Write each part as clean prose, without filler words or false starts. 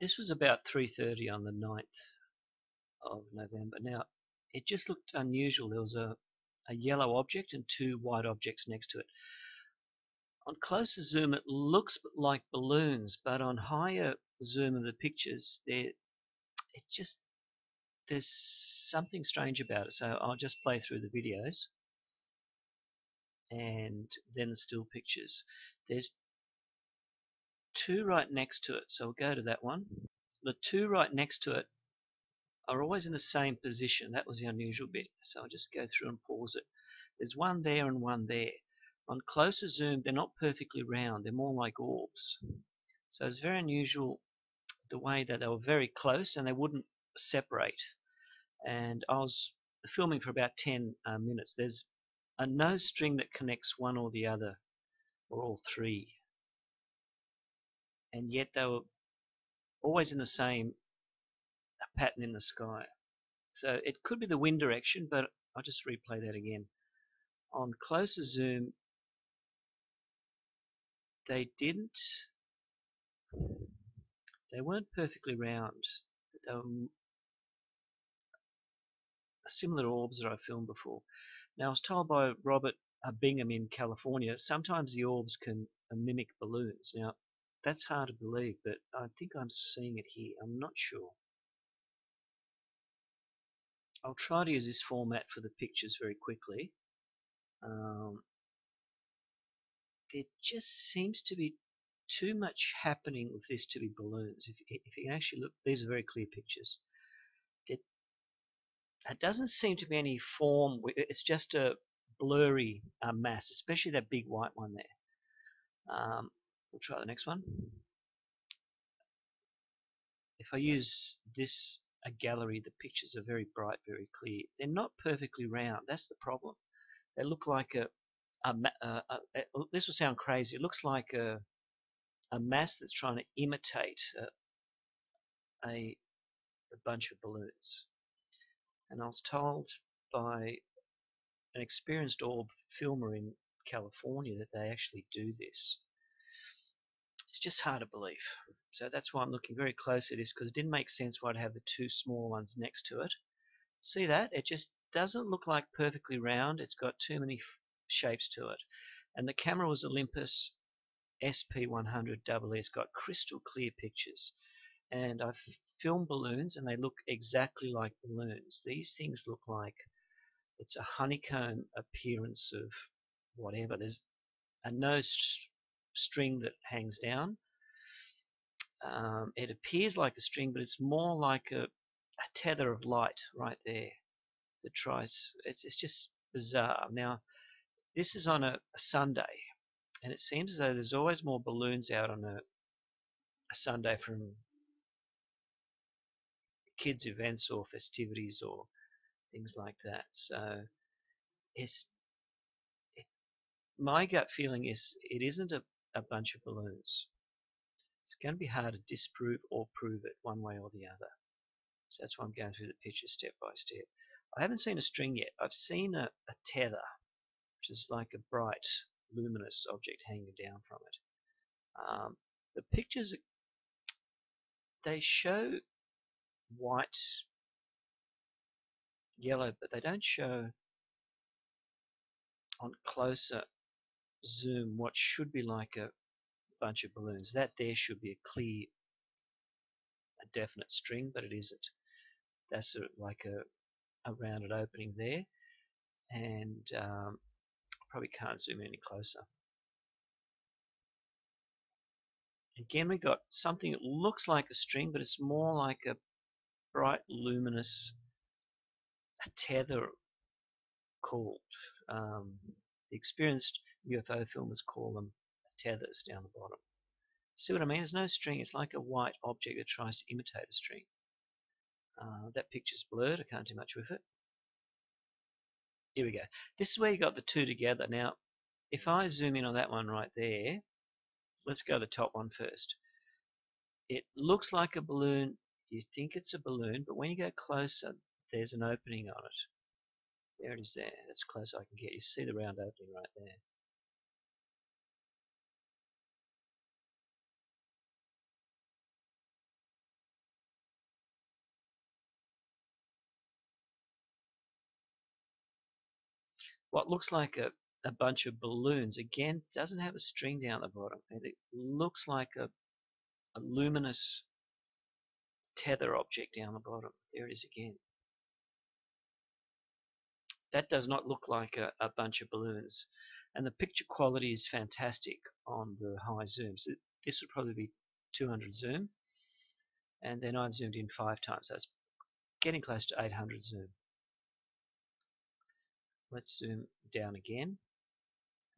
This was about 3:30 on the 9th of November. Now, it just looked unusual. There was a yellow object and two white objects next to it. On closer zoom, it looks like balloons, but on higher zoom of the pictures, it just there's something strange about it. So I'll just play through the videos and then the still pictures. There's two right next to it, so we'll go to that one. The two right next to it are always in the same position. That was the unusual bit. So I'll just go through and pause it. There's one there and one there. On closer zoom, they're not perfectly round. They're more like orbs. So it's very unusual the way that they were very close and they wouldn't separate. And I was filming for about 10 minutes. There's no string that connects one or the other or all three. And yet they were always in the same pattern in the sky. So it could be the wind direction, but I'll just replay that again. On closer zoom, they weren't perfectly round. They were similar orbs that I filmed before. Now, I was told by Robert Bingham in California, sometimes the orbs can mimic balloons. Now, that's hard to believe, but I think I'm seeing it here. I'm not sure. I'll try to use this format for the pictures very quickly. There just seems to be too much happening with this to be balloons. If you can actually look, these are very clear pictures. There doesn't seem to be any form. It's just a blurry mass, especially that big white one there. We'll try the next one. If I use this a gallery, the pictures are very bright, very clear. They're not perfectly round. That's the problem. They look like this will sound crazy. It looks like a mass that's trying to imitate a bunch of balloons. And I was told by an experienced orb filmer in California that they actually do this. It's just hard to believe. So that's why I'm looking very closely at this, because it didn't make sense why I'd have the two small ones next to it. See that? It just doesn't look like perfectly round. It's got too many shapes to it. And the camera was Olympus SP100 EE. It's got crystal clear pictures. And I've filmed balloons and they look exactly like balloons. These things look like it's a honeycomb appearance of whatever. There's no string that hangs down. It appears like a string, but it's more like a tether of light right there that tries. It's just bizarre. Now, this is on a Sunday, and it seems as though there's always more balloons out on a Sunday from kids' events or festivities or things like that. So my gut feeling is it isn't a bunch of balloons. It's going to be hard to disprove or prove it one way or the other. So that's why I'm going through the pictures step by step. I haven't seen a string yet. I've seen a tether, which is like a bright, luminous object hanging down from it. The pictures, they show white, yellow, but they don't show on closer zoom what should be like a bunch of balloons. That there should be a clear, a definite string, but it isn't. That's like a rounded opening there, and probably can't zoom in any closer. Again, we got something that looks like a string, but it's more like a bright, luminous tether called. The experienced UFO filmers call them tethers down the bottom. See what I mean? There's no string. It's like a white object that tries to imitate a string. That picture's blurred. I can't do much with it. Here we go. This is where you got the two together. Now, if I zoom in on that one right there, let's go to the top one first. It looks like a balloon. You think it's a balloon, but when you go closer, there's an opening on it. There it is there. That's close I can get. You see the round opening right there. what looks like a bunch of balloons. Again, doesn't have a string down the bottom, and it looks like a luminous tether object down the bottom. There it is again. That does not look like a bunch of balloons. And the picture quality is fantastic on the high zoom. So this would probably be 200 zoom. And then I've zoomed in 5 times. So it's getting close to 800 zoom. Let's zoom down again.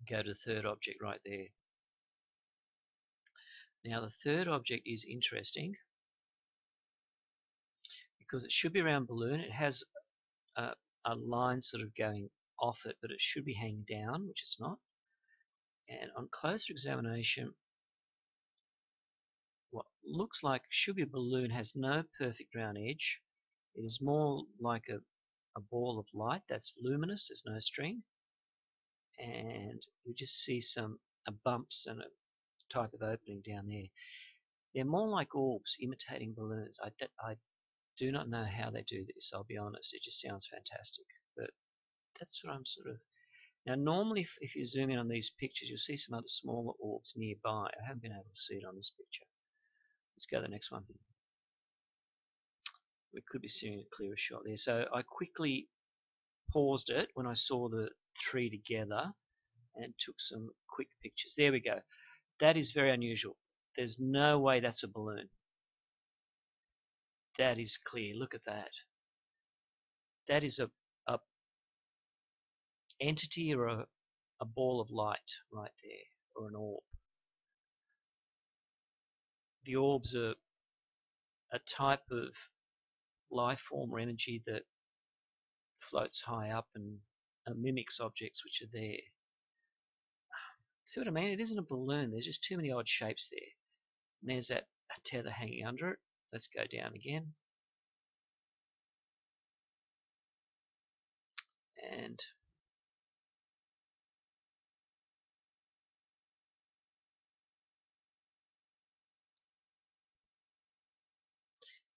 Go to the third object right there. Now the third object is interesting because it should be around balloon. It has a line sort of going off it, but it should be hanging down, which it's not. And on closer examination, what looks like should be a balloon has no perfect round edge. It is more like a ball of light that's luminous. There's no string. And you just see some bumps and a type of opening down there. They're more like orbs imitating balloons. I do not know how they do this, I'll be honest. It just sounds fantastic. But that's what I'm sort of... Now normally if you zoom in on these pictures, you'll see some other smaller orbs nearby. I haven't been able to see it on this picture. Let's go to the next one. We could be seeing a clearer shot there. So I quickly paused it when I saw the 3 together and took some quick pictures. There we go. That is very unusual. There's no way that's a balloon. That is clear. Look at that. That is a entity or a ball of light right there, or an orb. The orbs are a type of life form or energy that floats high up and mimics objects which are there. See what I mean? It isn't a balloon. There's just too many odd shapes there. And there's that tether hanging under it. Let's go down again. And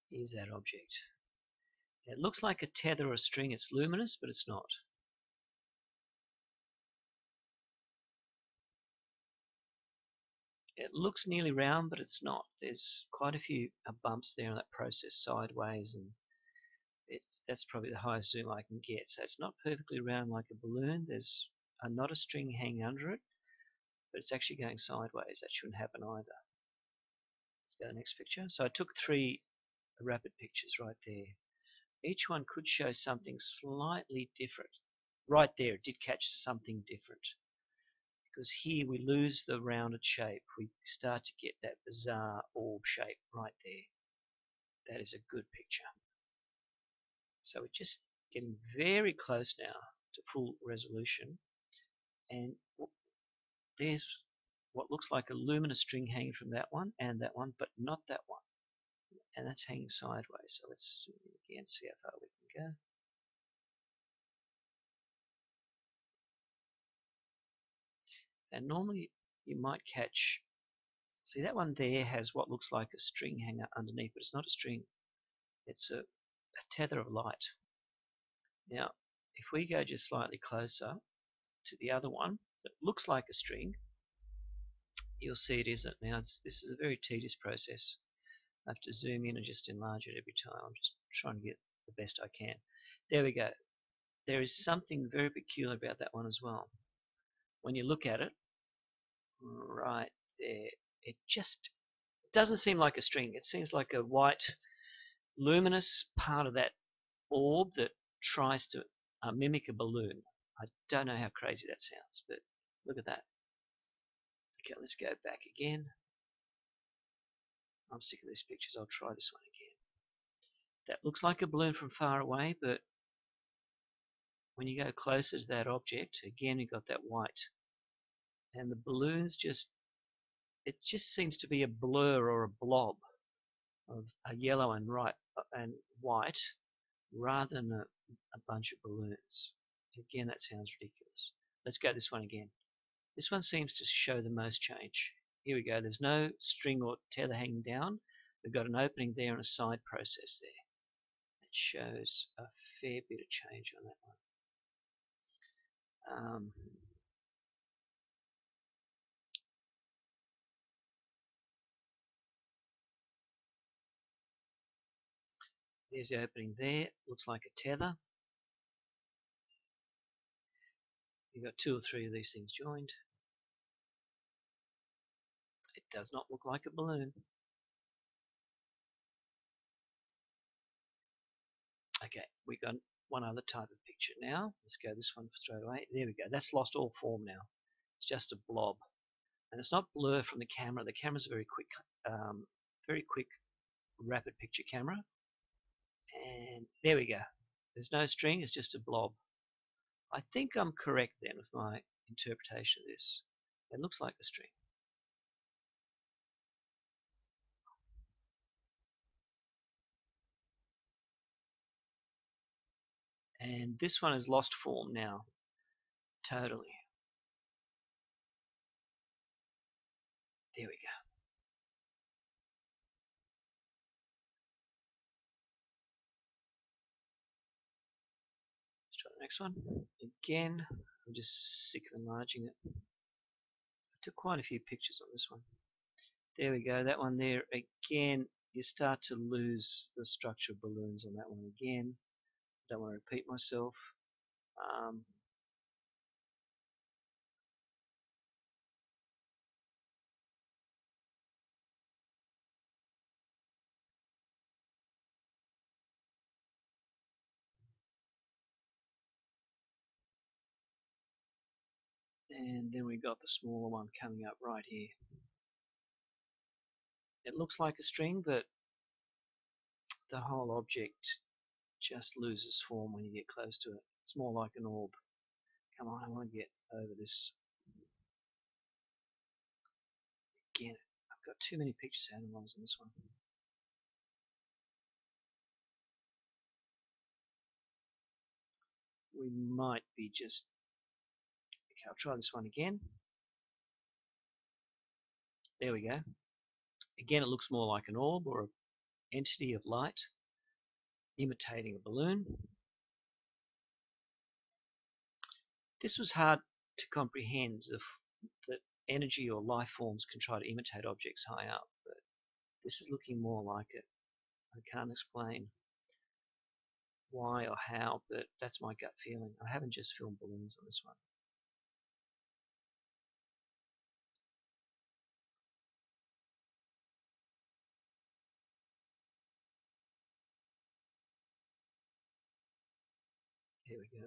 here's that object. It looks like a tether or a string. It's luminous, but it's not. It looks nearly round, but it's not. There's quite a few bumps there on that process sideways, and that's probably the highest zoom I can get. So it's not perfectly round like a balloon. There's not a string hanging under it, but it's actually going sideways. That shouldn't happen either. Let's go to the next picture. So I took 3 rapid pictures right there. Each one could show something slightly different. Right there, it did catch something different. Because here we lose the rounded shape. We start to get that bizarre orb shape right there. That is a good picture. So we're just getting very close now to full resolution. And there's what looks like a luminous string hanging from that one and that one, but not that one. And that's hanging sideways. So let's again see how far we can go. And normally you might catch, see that one there has what looks like a string hanger underneath, but it's not a string. It's a tether of light. Now, if we go just slightly closer to the other one that looks like a string, you'll see it isn't. Now, this is a very tedious process. I have to zoom in and just enlarge it every time. I'm just trying to get the best I can. There we go. There is something very peculiar about that one as well. When you look at it, right there, it just doesn't seem like a string. It seems like a white, luminous part of that orb that tries to mimic a balloon. I don't know how crazy that sounds, but look at that. Okay, let's go back again. I'm sick of these pictures. I'll try this one again. That looks like a balloon from far away, but when you go closer to that object, again you've got that white. And the balloons just, it just seems to be a blur or a blob of a yellow and white rather than a bunch of balloons. Again, that sounds ridiculous. Let's go this one again. This one seems to show the most change. Here we go. There's no string or tether hanging down. We've got an opening there and a side process there. It shows a fair bit of change on that one. Um, there's the opening there. Looks like a tether. You've got 2 or 3 of these things joined. It does not look like a balloon. Okay, we got one other type of picture now. Let's go this one straight away. There we go. That's lost all form now. It's just a blob, and it's not blur from the camera. The camera's a very quick, rapid picture camera. And there we go. There's no string. It's just a blob. I think I'm correct then with my interpretation of this. It looks like a string. And this one has lost form now. Totally. There we go. Let's try the next one. Again, I'm just sick of enlarging it. I took quite a few pictures on this one. There we go. That one there. Again, you start to lose the structure of balloons on that one again. Don't want to repeat myself. Um, and then we got the smaller one coming up right here. It looks like a string, but the whole object just loses form when you get close to it. It's more like an orb. Come on, I want to get over this. Again, I've got too many pictures to analyze on this one. We might be just... Okay, I'll try this one again. There we go. Again, it looks more like an orb or an entity of light imitating a balloon. This was hard to comprehend that energy or life forms can try to imitate objects high up, but this is looking more like it. I can't explain why or how, but that's my gut feeling. I haven't just filmed balloons on this one. Here we go.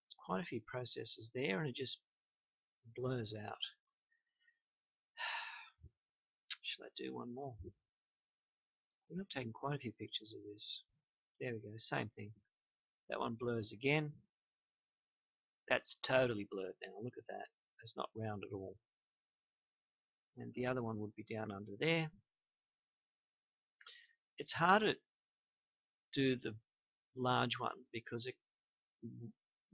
There's quite a few processes there, and it just blurs out. Should I do one more? I've taken quite a few pictures of this. There we go, same thing. That one blurs again. That's totally blurred now. Look at that. It's not round at all. And the other one would be down under there. It's harder to do the large one because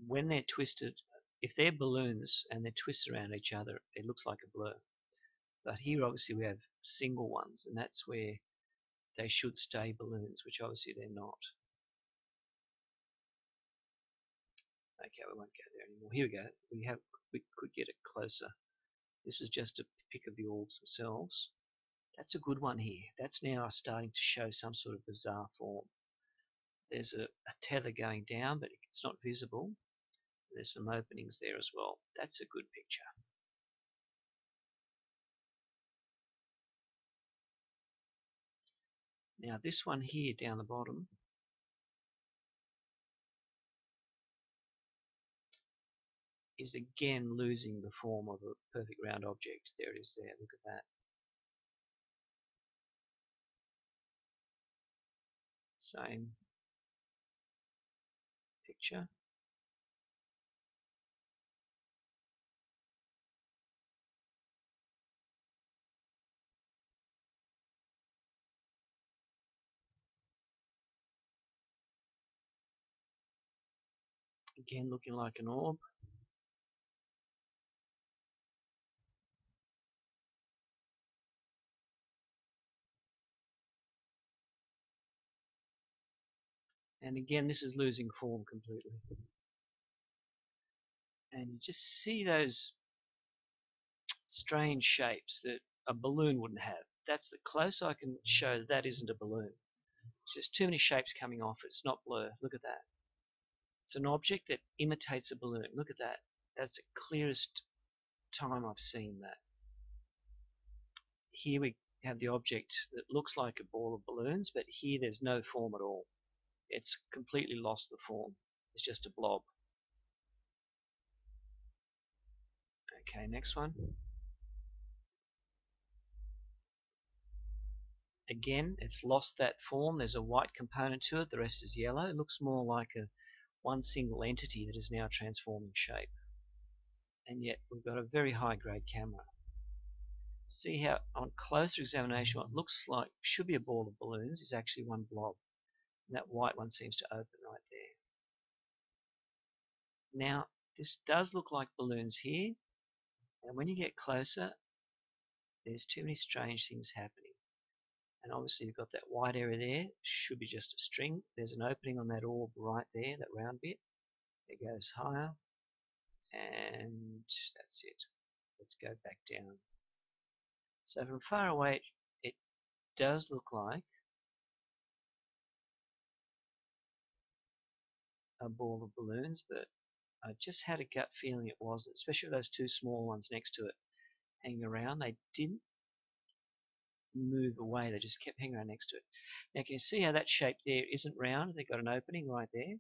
when they're twisted, if they're balloons and they're twisted around each other, it looks like a blur. But here obviously we have single ones, and that's where they should stay balloons, which obviously they're not. Okay, we won't go there anymore. Here we go. We could get it closer. This is just a pic of the orbs themselves. That's a good one here. That's now starting to show some sort of bizarre form. There's a tether going down, but it's not visible. There's some openings there as well. That's a good picture. Now this one here down the bottom is again losing the form of a perfect round object. There it is there. Look at that. Same picture. Again looking like an orb. And again, this is losing form completely. And you just see those strange shapes that a balloon wouldn't have. That's the close I can show that that isn't a balloon. It's just too many shapes coming off. It's not blur. Look at that. It's an object that imitates a balloon. Look at that. That's the clearest time I've seen that. Here we have the object that looks like a ball of balloons, but here there's no form at all. It's completely lost the form. It's just a blob. Okay, next one. Again, it's lost that form. There's a white component to it. The rest is yellow. It looks more like one single entity that is now transforming shape. And yet we've got a very high grade camera. See how on closer examination what looks like should be a ball of balloons is actually one blob. And that white one seems to open right there. Now this does look like balloons here, and when you get closer there's too many strange things happening. And obviously you've got that white area there, should be just a string. There's an opening on that orb right there, that round bit. It goes higher, and that's it. Let's go back down. So from far away it does look like a ball of balloons, but I just had a gut feeling it wasn't, especially with those two small ones next to it hanging around. They didn't move away, they just kept hanging around next to it. Now can you see how that shape there isn't round? They've got an opening right there.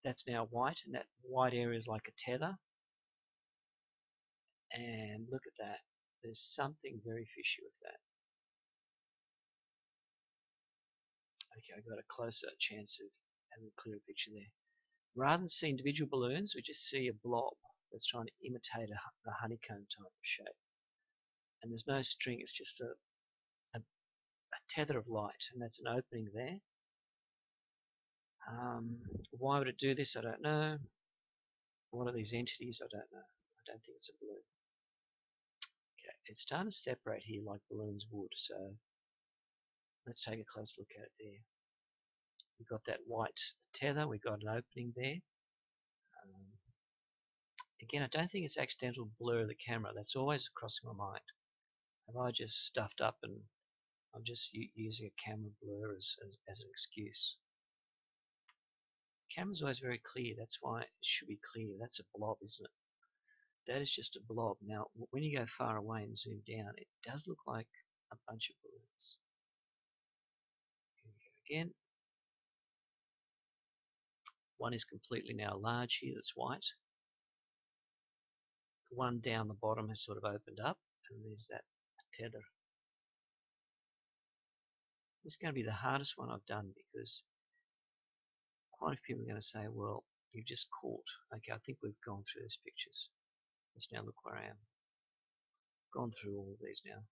That's now white, and that white area is like a tether. And look at that. There's something very fishy with that. Okay, I've got a closer chance of having a clearer picture there. Rather than see individual balloons, we just see a blob that's trying to imitate a honeycomb type of shape. And there's no string, it's just a tether of light, and that's an opening there. Why would it do this? I don't know. What are these entities? I don't know. I don't think it's a balloon. Okay, it's starting to separate here like balloons would, so let's take a close look at it there. We've got that white tether, we've got an opening there. Again, I don't think it's accidental blur of the camera. That's always crossing my mind. Have I just stuffed up and I'm just using a camera blur as an excuse? The camera's always very clear. That's why it should be clear. That's a blob, isn't it? That is just a blob. Now, when you go far away and zoom down, it does look like a bunch of balloons. Here we go again. One is completely now large here, that's white. The one down the bottom has sort of opened up, and there's that tether. This is going to be the hardest one I've done because quite a few people are going to say, well, you've just caught. Okay, I think we've gone through these pictures. Let's now look where I am. Gone through all of these now.